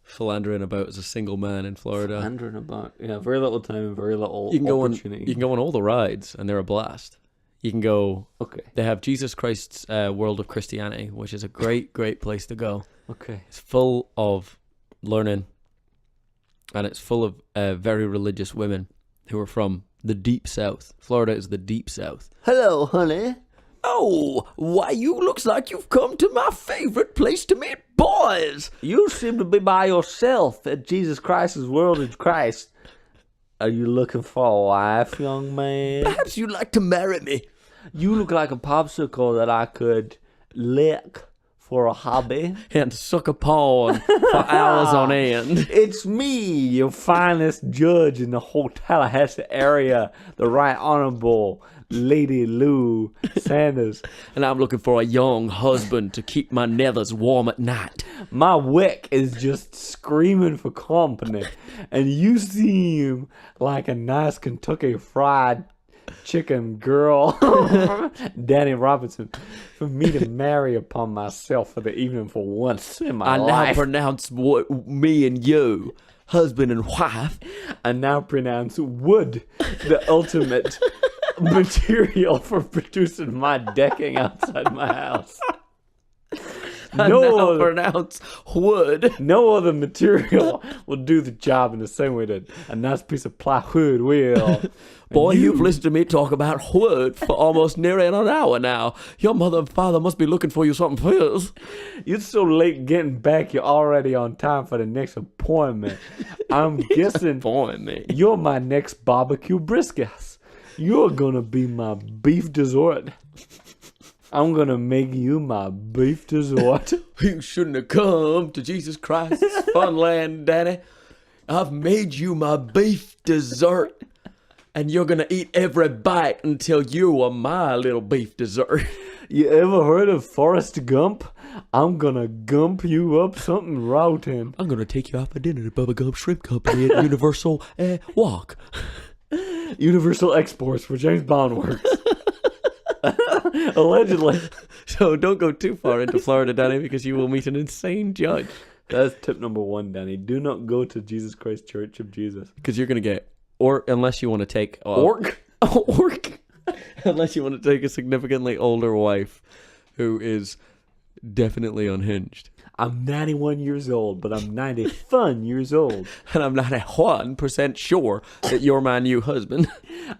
philandering about as a single man in Florida. Wandering about. Yeah, very little time and very little You can go on. opportunity. You can go on all the rides, and they're a blast. You can go. Okay. They have Jesus Christ's World of Christianity, which is a great place to go. Okay. It's full of learning, and it's full of very religious women who are from the deep south. Florida is the deep south. Hello, honey. Oh, why you looks like you've come to my favorite place to meet boys. You seem to be by yourself at Jesus Christ's World of Christ. Are you looking for a wife, young man? Perhaps you'd like to marry me. You look like a popsicle that I could lick for a hobby. And suck upon for hours on end. It's me, your finest judge in the whole Tallahassee area, the Right Honorable Lady Lou Sanders. And I'm looking for a young husband to keep my nethers warm at night. My wick is just screaming for company, and you seem like a nice Kentucky Fried Chicken girl, Danny Robinson, for me to marry upon myself for the evening for once in my I now life. pronounce me and you, husband and wife. I now pronounce wood the ultimate material for producing my decking outside my house. I now pronounce wood. No other material will do the job in the same way that a nice piece of plywood will. Boy, you've listened to me talk about wood for almost nearly an hour now. Your mother and father must be looking for you something fierce. You're so late getting back, you're already on time for the next appointment. I'm guessing you're my next barbecue brisket. You're gonna be my beef dessert. I'm gonna make you my beef dessert. You shouldn't have come to Jesus Christ's fun land, Danny. I've made you my beef dessert. And you're gonna eat every bite until you are my little beef dessert. You ever heard of Forrest Gump? I'm gonna gump you up something rotten. I'm gonna take you out for dinner at Bubba Gump Shrimp Company at Universal Walk. Universal Exports where James Bond works. Allegedly. So don't go too far into Florida, Danny, because you will meet an insane judge. That's tip number 1, Danny. Do not go to Jesus Christ Church of Jesus. Because you're gonna get, or unless you want to take Orc. Unless you want to take a significantly older wife who is definitely unhinged. I'm 91 years old, but I'm 90 fun years old. And I'm not 1% sure that you're my new husband.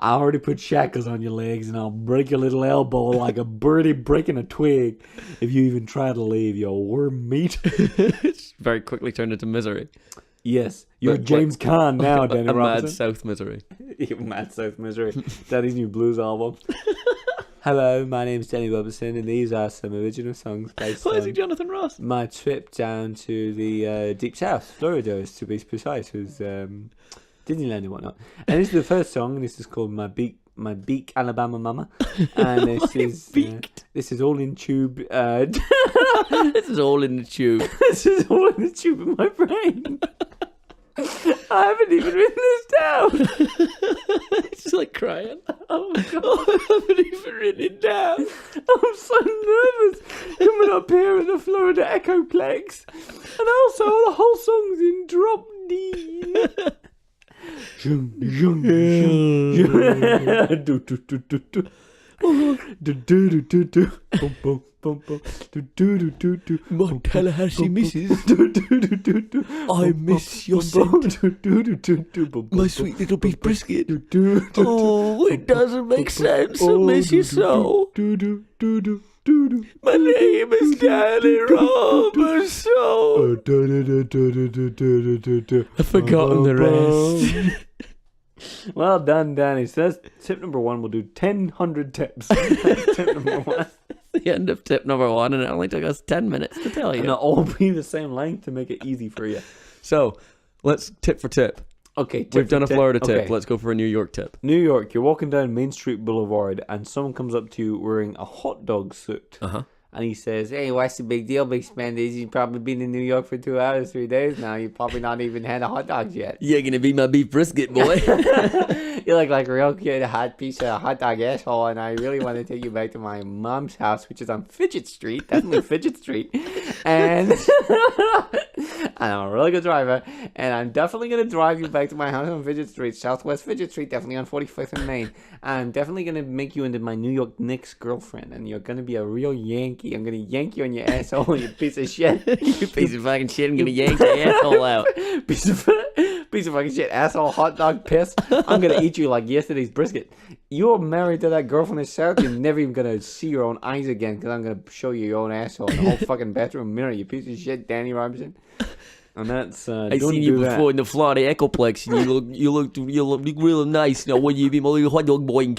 I already put shackles on your legs, and I'll break your little elbow like a birdie breaking a twig if you even try to leave, you worm meat. It's very quickly turned into misery. Yes, you're But James Caan now, Danny a Robinson. mad South misery. You mad South misery. Daddy's new blues album. Hello, my name's Danny Robinson, and these are some original songs based Why is he on Jonathan Ross? my trip down to the Deep South, Florida, to be precise, with Disneyland and whatnot. And this is the first song, and this is called My Beak, Alabama Mama. And this is all in tube. This is all in the tube. This is all in the tube in my brain. I haven't even written this down. It's like crying. Oh, God. I haven't even written it down. I'm so nervous coming up here at the Florida Echoplex. And also, the whole song's in drop D. My Tallahassee missus, I miss your scent. My sweet little beef brisket. Oh, it doesn't make sense. I miss you so. My name is Danny Robinson. I've forgotten the rest. Well done, Danny. So that's tip number 1. We'll do 1,000 tips. That's tip number 1. The end of tip number 1, and it only took us 10 minutes to tell you. And they'll all be the same length to make it easy for you. So, let's tip for tip. Okay, We've done a Florida tip. Okay. Let's go for a New York tip. New York, you're walking down Main Street Boulevard and someone comes up to you wearing a hot dog suit. Uh-huh. And he says, hey, what's the big deal, big spenders? You've probably been in New York for 2 hours, 3 days now. You've probably not even had a hot dog yet. You're going to be my beef brisket, boy. You look like a real cute hot piece of hot dog asshole, and I really want to take you back to my mom's house, which is on Fidget Street, definitely Fidget Street. And I'm a really good driver, and I'm definitely going to drive you back to my house on Fidget Street, Southwest Fidget Street, definitely on 45th and Main. I'm definitely going to make you into my New York Knicks girlfriend, and you're going to be a real Yankee. I'm going to yank you on your asshole, you piece of shit. You piece of fucking shit. I'm going to yank your asshole out. Piece of fucking shit, asshole, hot dog piss. I'm gonna eat you like yesterday's brisket. You're married to that girl from the south. You're never even gonna see your own eyes again because I'm gonna show you your own asshole in the whole fucking bathroom mirror. You piece of shit, Danny Robinson. And that's I seen you before in the Florida Echoplex, and you look really nice. Now when you be my little hot dog boy and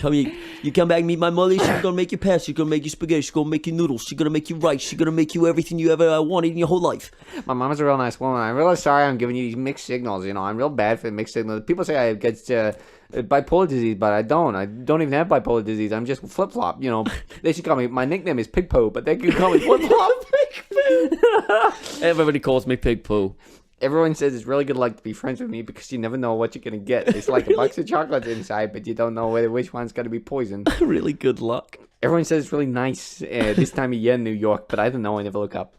you come back and meet my mother, she's gonna make you pasta, she's gonna make you spaghetti, she's gonna make you noodles, she's gonna make you rice, she's gonna make you everything you ever wanted in your whole life. My mom's a real nice woman. I'm really sorry I'm giving you these mixed signals. You know, I'm real bad for mixed signals. People say I get bipolar disease, but I don't. I don't even have bipolar disease. I'm just flip flop. You know, they should call me. My nickname is Pig Poo, but they can call me Flip Flop. Everybody calls me Pig Poo. Everyone says it's really good luck to be friends with me because you never know what you're gonna get. It's like a box of chocolates inside, but you don't know which one's gonna be poison. Really good luck. Everyone says it's really nice this time of year in New York, but I don't know. I never look up.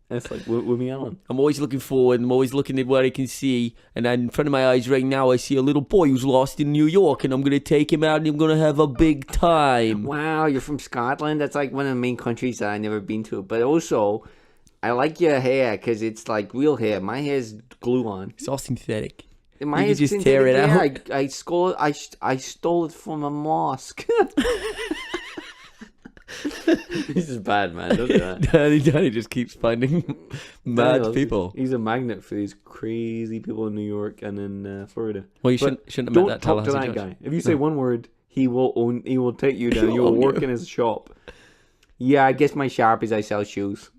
That's like Woody Allen. I'm always looking forward. I'm always looking at what I can see. And in front of my eyes right now, I see a little boy who's lost in New York. And I'm going to take him out and I'm going to have a big time. Wow, you're from Scotland? That's like one of the main countries that I've never been to. But also, I like your hair because it's like real hair. My hair's glue on. It's all synthetic. My you hair's can just tear it out. I stole it from a mosque. This is bad, man. Don't do that. Danny just keeps finding mad people. He's a magnet for these crazy people in New York and in Florida. Well, you shouldn't have met that Don't talk to that guy. If you say one word, he will take you down. You'll work in his shop. Yeah, I guess my shop is I sell shoes.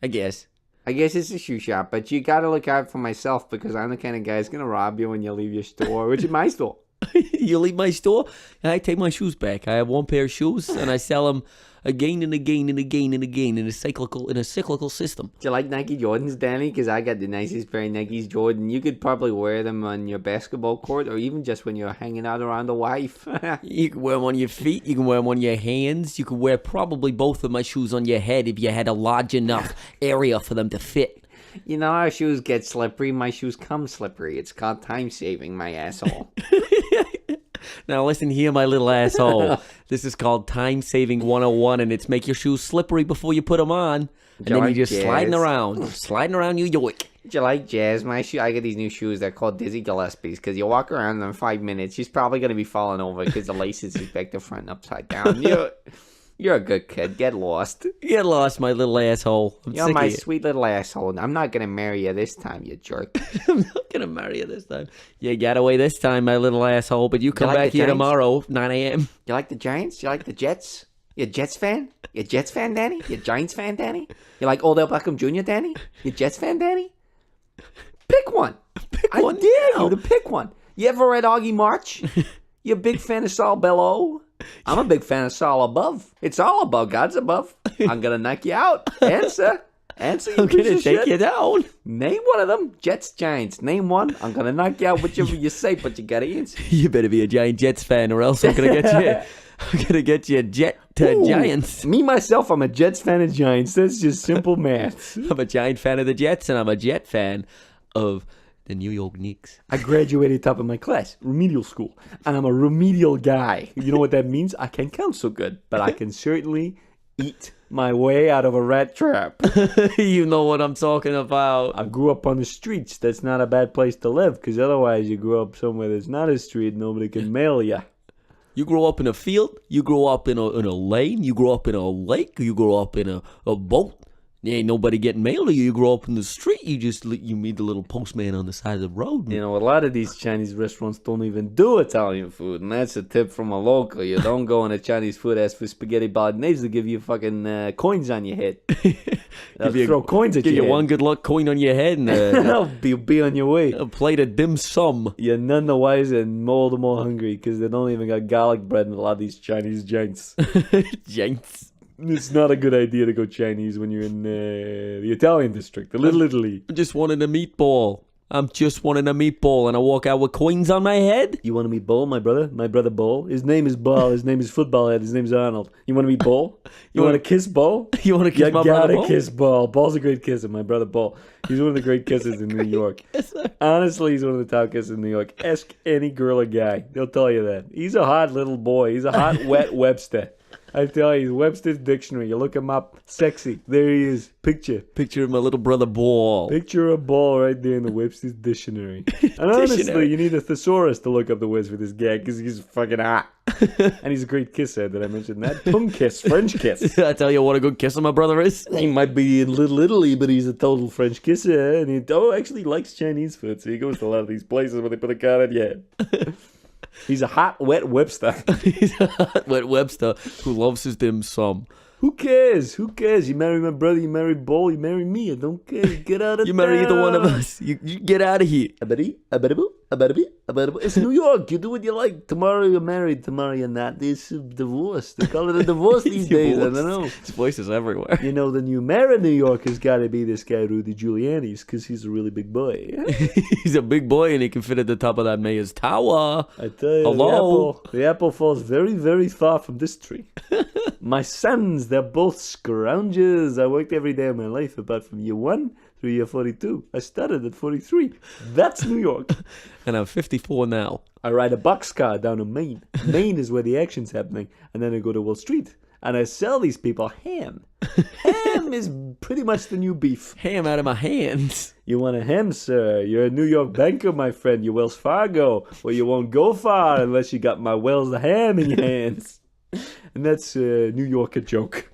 I guess it's a shoe shop, but you gotta look out for myself because I'm the kind of guy who's gonna rob you when you leave your store, which is my store. You leave my store, and I take my shoes back. I have one pair of shoes, and I sell them again and again and again and again in a cyclical system. Do you like Nike Jordans, Danny? Because I got the nicest pair of Nikes Jordan. You could probably wear them on your basketball court, or even just when you're hanging out around the wife. You can wear them on your feet. You can wear them on your hands. You could wear probably both of my shoes on your head if you had a large enough area for them to fit. You know how shoes get slippery? My shoes come slippery. It's called time saving, my asshole. Now listen here, my little asshole. This is called Time Saving 101, and it's make your shoes slippery before you put them on. And then you're just sliding around New York. Do you like jazz? I got these new shoes. They're called Dizzy Gillespie's because you walk around in 5 minutes. She's probably going to be falling over because the laces is back to front and upside down. You're a good kid. Get lost. Get lost, my little asshole. You're my sweet little asshole. I'm not going to marry you this time, you jerk. I'm not going to marry you this time. You got away this time, my little asshole, but you come back here tomorrow, 9 a.m. You like the Giants? You like the Jets? You a Jets fan? You a Jets fan, Danny? You a Giants fan, Danny? You like Odell Beckham Jr., Danny? You a Jets fan, Danny? Pick one. I dare you to pick one. You ever read Augie March? You a big fan of Saul Bellow? I'm a big fan of Saul Above. It's all above. God's above. I'm going to knock you out. Answer, you I'm going to take you down. Name one of them. Jets, Giants. Name one. I'm going to knock you out whichever you say, but you got to answer. You better be a giant Jets fan or else I'm going to get you. I'm going to get you a Jet to Giants. Me, myself, I'm a Jets fan of Giants. That's just simple math. I'm a giant fan of the Jets, and I'm a Jet fan of the New York Knicks. I graduated top of my class, remedial school, and I'm a remedial guy. You know what that means? I can't count so good, but I can certainly eat my way out of a rat trap. You know what I'm talking about. I grew up on the streets. That's not a bad place to live, because otherwise you grew up somewhere that's not a street, nobody can mail you. You grow up in a field. You grow up in a lane. You grow up in a lake. You grow up in a boat. There ain't nobody getting mail to you. You grow up in the street. You meet the little postman on the side of the road. You know, a lot of these Chinese restaurants don't even do Italian food, and that's a tip from a local. You don't go in a Chinese food, ask for spaghetti bolognese, they'll give you fucking coins on your head. They'll throw coins at Give your you head. one good luck coin on your head and I'll be on your way. a plate of dim sum. You're none the wiser and more the more hungry because they don't even got garlic bread in a lot of these Chinese joints. Janks. It's not a good idea to go Chinese when you're in the Italian district, the Little Italy. I'm just wanting a meatball. I'm just wanting a meatball, and I walk out with coins on my head. You want to meet Bull, my brother? My brother Bull. His name is Ball. His name is Football Head. His name's Arnold. You want to meet Bull? You want to kiss Bull? You want to kiss You my brother? gotta Paul? kiss Ball. Ball's a great kisser, my brother Ball. He's one of the great kissers in New York. Honestly, he's one of the top kissers in New York. Ask any girl or guy. They'll tell you that. He's a hot little boy. He's a hot, wet Webster. I tell you, Webster's Dictionary. You look him up. Sexy. There he is. Picture of my little brother Ball. Picture a ball right there in the Webster's Dictionary. And honestly, you need a thesaurus to look up the words for this guy because he's fucking hot. And he's a great kisser. Did I mention that? Tongue kiss, French kiss. I tell you what a good kisser my brother is. He might be in Little Italy, but he's a total French kisser. And he actually likes Chinese food, so he goes to a lot of these places where they put a card on your head. He's a hot, wet Webster. He's a hot, wet Webster who loves his dim sum. Who cares? Who cares? You marry my brother, you marry Bull, you marry me. I don't care. Get out of You marry either one of us. You get out of here. It's New York. You do what you like. Tomorrow you're married. Tomorrow you're not. It's a divorce. They call it a divorce these days. I don't know. His voice is everywhere. You know, the new mayor of New York has got to be this guy, Rudy Giuliani's, because he's a really big boy. He's a big boy and he can fit at the top of that mayor's tower. I tell you, Hello? the apple falls very, very far from this tree. My sons, they're both scroungers. I worked every day of my life, apart from year 1 through year 42. I started at 43. That's New York. And I'm 54 now. I ride a boxcar down to Maine. Maine is where the action's happening. And then I go to Wall Street. And I sell these people ham. Ham is pretty much the new beef. Ham out of my hands. You want a ham, sir? You're a New York banker, my friend. You're Wells Fargo. Well, you won't go far unless you got my Wells ham in your hands. And that's New York a joke.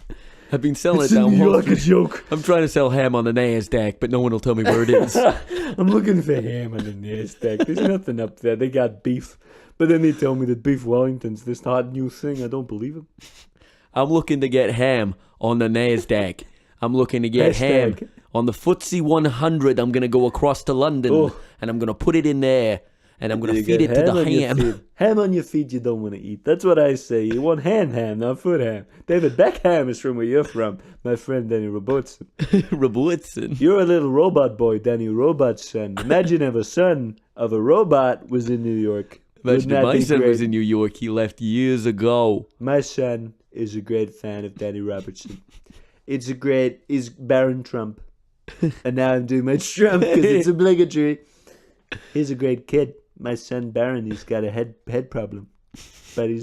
I've been selling It's it a down New Wall York a Street. joke. I'm trying to sell ham on the NASDAQ, but no one will tell me where it is. I'm looking for ham on the NASDAQ. There's nothing up there. They got beef. But then they tell me that beef Wellington's this hot new thing. I don't believe them. I'm looking to get ham on the NASDAQ. I'm looking to get ham Hashtag. on the FTSE 100. I'm going to go across to London and I'm going to put it in there and I'm going to You feed get it to the on your ham. feet. Ham on your feet you don't want to eat. That's what I say. You want ham, not foot ham. David Beckham is from where you're from. My friend Danny Robertson. Robertson. You're a little robot boy, Danny Robot's son. Imagine if a son of a robot was in New York. Imagine Wouldn't if that my be son great? was in New York. He left years ago. My son is a great fan of Danny Robertson. He's Baron Trump. And now I'm doing my Trump because it's obligatory. He's a great kid. My son Baron, he's got a head problem. But he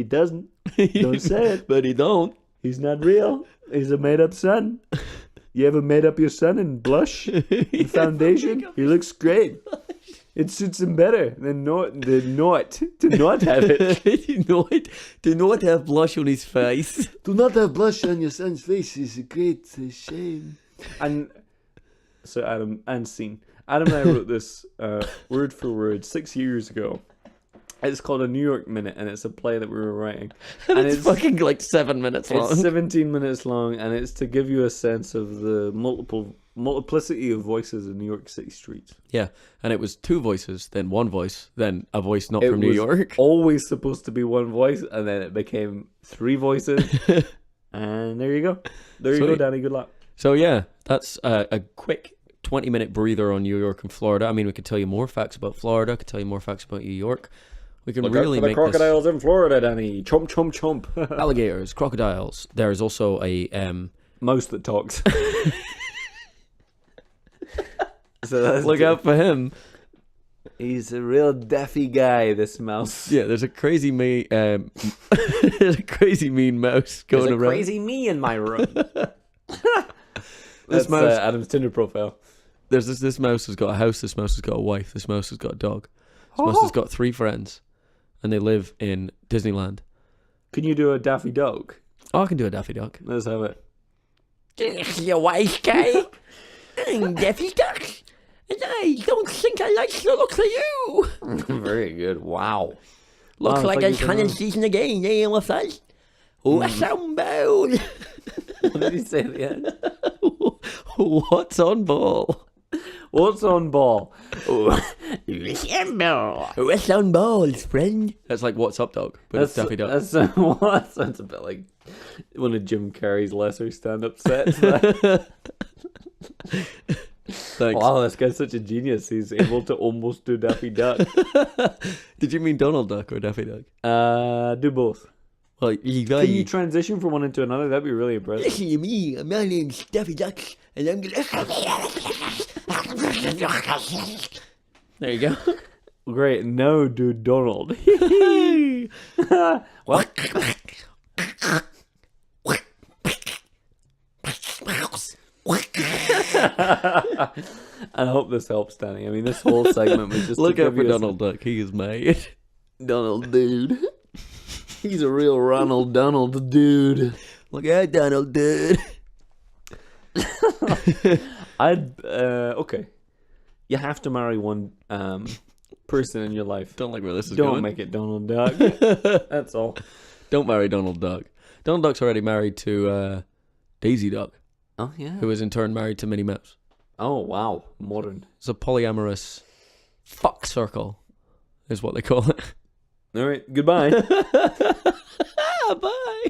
doesn't. Don't say it. But he don't. He's not real. He's a made-up son. You ever made up your son in blush and foundation? He looks great. It suits him better than not to not have it. Do not have blush on his face. Do not have blush on your son's face is a great shame. And so Adam and scene. Adam and I wrote this word for word 6 years ago. It's called A New York Minute, and it's a play that we were writing. And it's fucking like 7 minutes long. It's 17 minutes long, and it's to give you a sense of the multiplicity of voices in New York City streets. Yeah, and it was 2 voices, then 1 voice, then a voice not from New was York. Always supposed to be 1 voice, and then it became 3 voices. And there you go. There you go, Sweet. Danny. Good luck. So yeah, that's a quick 20-minute breather on New York and Florida. I mean, we could tell you more facts about Florida. Could tell you more facts about New York. We can Look really out for the make crocodiles in Florida, Danny. Chomp, chomp, chomp. this alligators, crocodiles. There is also a Mouse that talks. So that's look out for him. He's a real deafy guy, this mouse. Yeah, there's a crazy there's a crazy mean mouse going There's a around. crazy me in my room. This That's mouse. Adam's Tinder profile. There's this mouse has got a house. This mouse has got a wife. This mouse has got a dog. This mouse has got 3 friends. and they live in Disneyland. Can you do a Daffy Duck? Oh, I can do a Daffy Duck. Let's have it. You wise guy. I'm Daffy Duck, and I don't think I like the look of you. Very good. Wow. Looks Wow, like it's a like cannon season again, eh, what's that? Oh, a sound bowl. What did he say at the end? What's on ball? What's on ball? What's on balls, friend? That's like What's Up, Dog, but it's Daffy Duck. That sounds a bit like one of Jim Carrey's lesser stand-up sets. Thanks. Wow, this guy's such a genius. He's able to almost do Daffy Duck. Did you mean Donald Duck or Daffy Duck? Do both. Well, Can you transition from one into another? That'd be really impressive. listen to me. My name's Daffy Duck, and I'm gonna. There you go. Great. Now do Donald. Well, I hope this helps, Danny. I mean, this whole segment was just Look to out give for you a- Donald Duck. He is made. Donald dude. He's a real Ronald Donald dude. Look out, Donald, dude. Okay. You have to marry one person in your life. Don't like where this is Don't going. make it Donald Duck. That's all. Don't marry Donald Duck. Donald Duck's already married to Daisy Duck, Oh yeah. who is in turn married to Minnie Mouse. Oh wow, modern. It's a polyamorous fuck circle, is what they call it. All right. Goodbye. Bye.